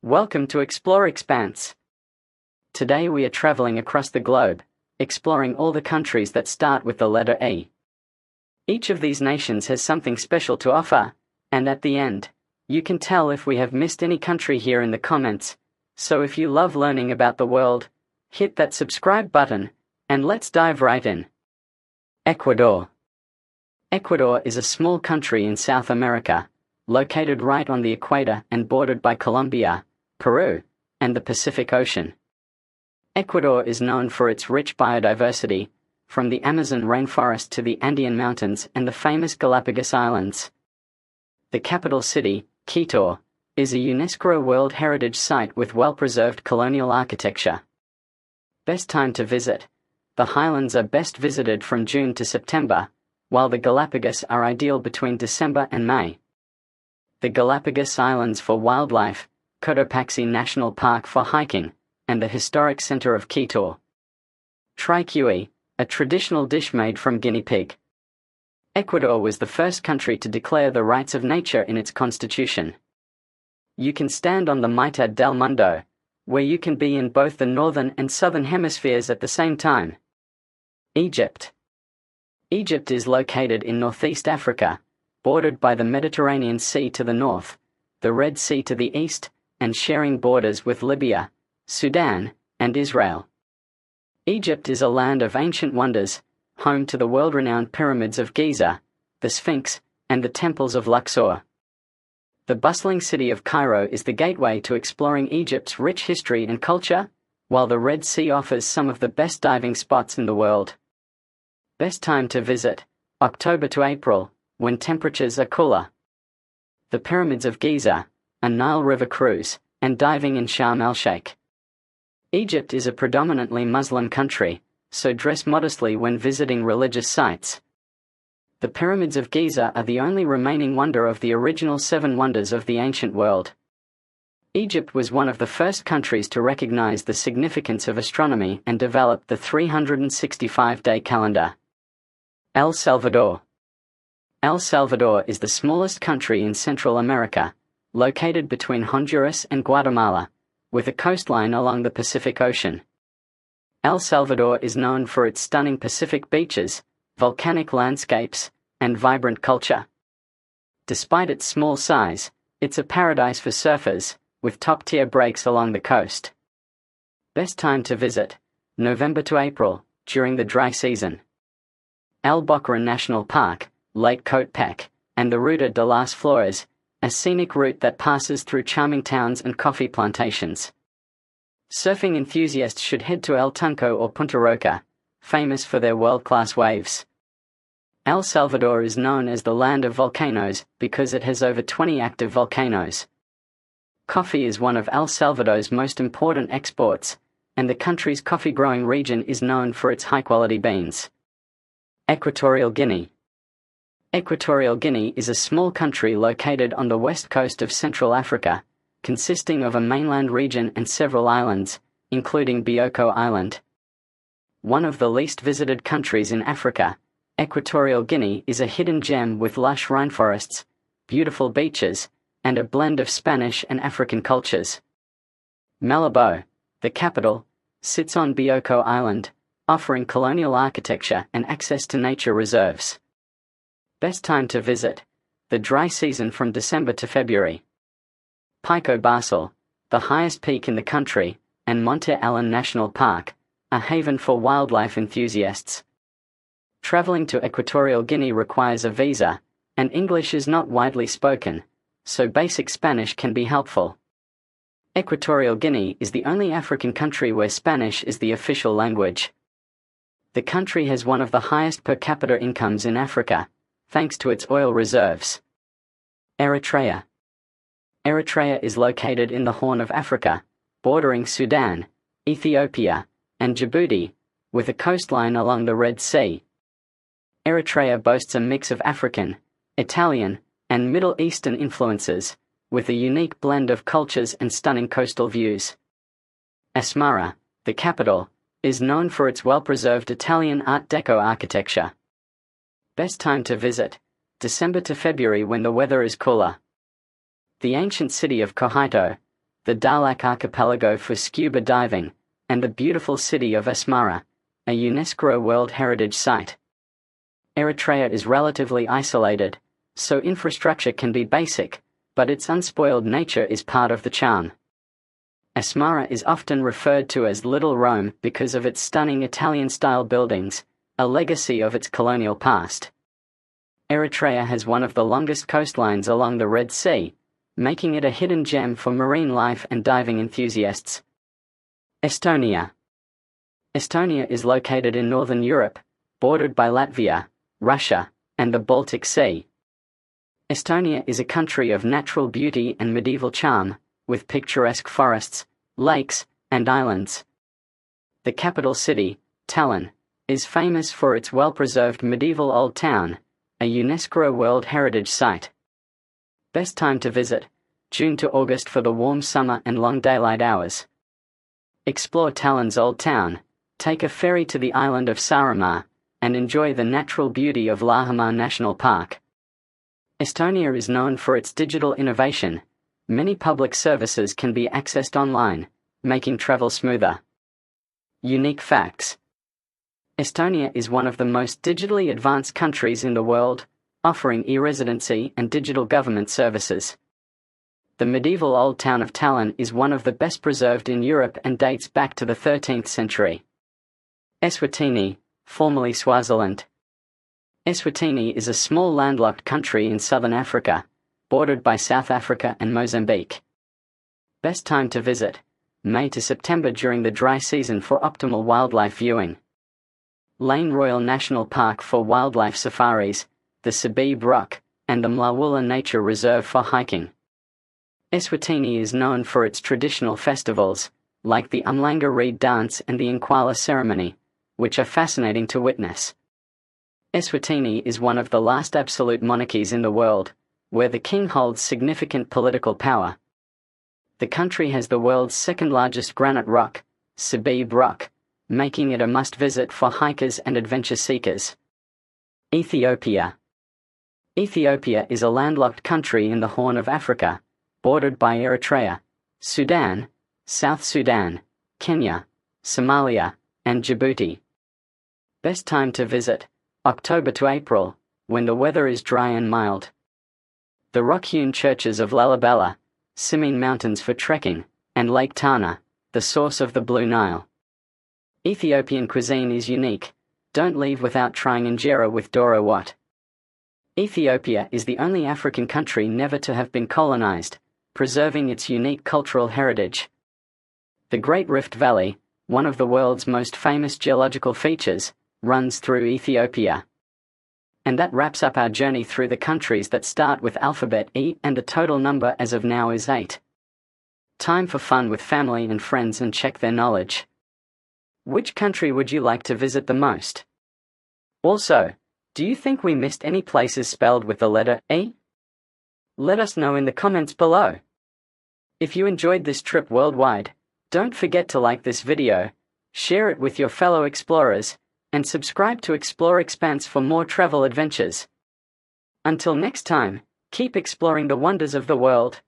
Welcome to Explore Expanse. Today we are traveling across the globe, exploring all the countries that start with the letter E. Each of these nations has something special to offer, and at the end, you can tell if we have missed any country here in the comments. So if you love learning about the world, hit that subscribe button, and let's dive right in. Ecuador. Ecuador is a small country in South America, located right on the equator and bordered by Colombia, Peru, and the Pacific Ocean. Ecuador is known for its rich biodiversity, from the Amazon rainforest to the Andean Mountains and the famous Galapagos Islands. The capital city, Quito, is a UNESCO World Heritage Site with well-preserved colonial architecture. Best time to visit. The highlands are best visited from June to September, while the Galapagos are ideal between December and May. The Galapagos Islands for wildlife, Cotopaxi National Park for hiking, and the historic center of Quito. Try cuy, a traditional dish made from guinea pig. Ecuador was the first country to declare the rights of nature in its constitution. You can stand on the Mitad del Mundo, where you can be in both the northern and southern hemispheres at the same time. Egypt. Egypt is located in northeast Africa, bordered by the Mediterranean Sea to the north, the Red Sea to the east, and sharing borders with Libya, Sudan, and Israel. Egypt is a land of ancient wonders, home to the world-renowned pyramids of Giza, the Sphinx, and the temples of Luxor. The bustling city of Cairo is the gateway to exploring Egypt's rich history and culture, while the Red Sea offers some of the best diving spots in the world. Best time to visit, October to April, when temperatures are cooler. The pyramids of Giza, a Nile River cruise, and diving in Sharm el-Sheikh. Egypt is a predominantly Muslim country, so dress modestly when visiting religious sites. The pyramids of Giza are the only remaining wonder of the original 7 wonders of the ancient world. Egypt was one of the first countries to recognize the significance of astronomy and develop the 365-day calendar. El Salvador. El Salvador is the smallest country in Central America, located between Honduras and Guatemala, with a coastline along the Pacific Ocean. El Salvador is known for its stunning Pacific beaches, volcanic landscapes, and vibrant culture. Despite its small size, it's a paradise for surfers, with top-tier breaks along the coast. Best time to visit, November to April, during the dry season. El Boquerón National Park, Lake Cotepeque, and the Ruta de las Flores, a scenic route that passes through charming towns and coffee plantations. Surfing enthusiasts should head to El Tunco or Punta Roca, famous for their world-class waves. El Salvador is known as the land of volcanoes because it has over 20 active volcanoes. Coffee is one of El Salvador's most important exports, and the country's coffee-growing region is known for its high-quality beans. Equatorial Guinea. Equatorial Guinea is a small country located on the west coast of Central Africa, consisting of a mainland region and several islands, including Bioko Island. One of the least visited countries in Africa, Equatorial Guinea is a hidden gem with lush rainforests, beautiful beaches, and a blend of Spanish and African cultures. Malabo, the capital, sits on Bioko Island, offering colonial architecture and access to nature reserves. Best time to visit, the dry season from December to February. Pico Basel, the highest peak in the country, and Monte Allen National Park, a haven for wildlife enthusiasts. Traveling to Equatorial Guinea requires a visa, and English is not widely spoken, so basic Spanish can be helpful. Equatorial Guinea is the only African country where Spanish is the official language. The country has one of the highest per capita incomes in Africa, thanks to its oil reserves. Eritrea. Eritrea is located in the Horn of Africa, bordering Sudan, Ethiopia, and Djibouti, with a coastline along the Red Sea. Eritrea boasts a mix of African, Italian, and Middle Eastern influences, with a unique blend of cultures and stunning coastal views. Asmara, the capital, is known for its well-preserved Italian Art Deco architecture. Best time to visit, December to February when the weather is cooler. The ancient city of Cojito, the Dahlak Archipelago for scuba diving, and the beautiful city of Asmara, a UNESCO World Heritage Site. Eritrea is relatively isolated, so infrastructure can be basic, but its unspoiled nature is part of the charm. Asmara is often referred to as Little Rome because of its stunning Italian-style buildings, a legacy of its colonial past. Eritrea has one of the longest coastlines along the Red Sea, making it a hidden gem for marine life and diving enthusiasts. Estonia. Estonia is located in northern Europe, bordered by Latvia, Russia, and the Baltic Sea. Estonia is a country of natural beauty and medieval charm, with picturesque forests, lakes, and islands. The capital city, Tallinn, is famous for its well-preserved medieval old town, a UNESCO World Heritage Site. Best time to visit, June to August for the warm summer and long daylight hours. Explore Tallinn's old town, take a ferry to the island of Saaremaa, and enjoy the natural beauty of Laahamaa National Park. Estonia is known for its digital innovation. Many public services can be accessed online, making travel smoother. Unique facts. Estonia is one of the most digitally advanced countries in the world, offering e-residency and digital government services. The medieval old town of Tallinn is one of the best preserved in Europe and dates back to the 13th century. Eswatini, formerly Swaziland. Eswatini is a small landlocked country in southern Africa, bordered by South Africa and Mozambique. Best time to visit, May to September during the dry season for optimal wildlife viewing. Lane Royal National Park for wildlife safaris, the Sabib Rock, and the Mlawula Nature Reserve for hiking. Eswatini is known for its traditional festivals, like the Umlanga Reed Dance and the Nkwala Ceremony, which are fascinating to witness. Eswatini is one of the last absolute monarchies in the world, where the king holds significant political power. The country has the world's second-largest granite rock, Sabib Rock, making it a must-visit for hikers and adventure seekers. Ethiopia. Ethiopia is a landlocked country in the Horn of Africa, bordered by Eritrea, Sudan, South Sudan, Kenya, Somalia, and Djibouti. Best time to visit, October to April, when the weather is dry and mild. The rock-hewn churches of Lalibela, Simien Mountains for trekking, and Lake Tana, the source of the Blue Nile. Ethiopian cuisine is unique. Don't leave without trying injera with Doro Wat. Ethiopia is the only African country never to have been colonized, preserving its unique cultural heritage. The Great Rift Valley, one of the world's most famous geological features, runs through Ethiopia. And that wraps up our journey through the countries that start with alphabet E, and the total number as of now is 8. Time for fun with family and friends and check their knowledge. Which country would you like to visit the most? Also, do you think we missed any places spelled with the letter E? Let us know in the comments below. If you enjoyed this trip worldwide, don't forget to like this video, share it with your fellow explorers, and subscribe to Explore Expanse for more travel adventures. Until next time, keep exploring the wonders of the world.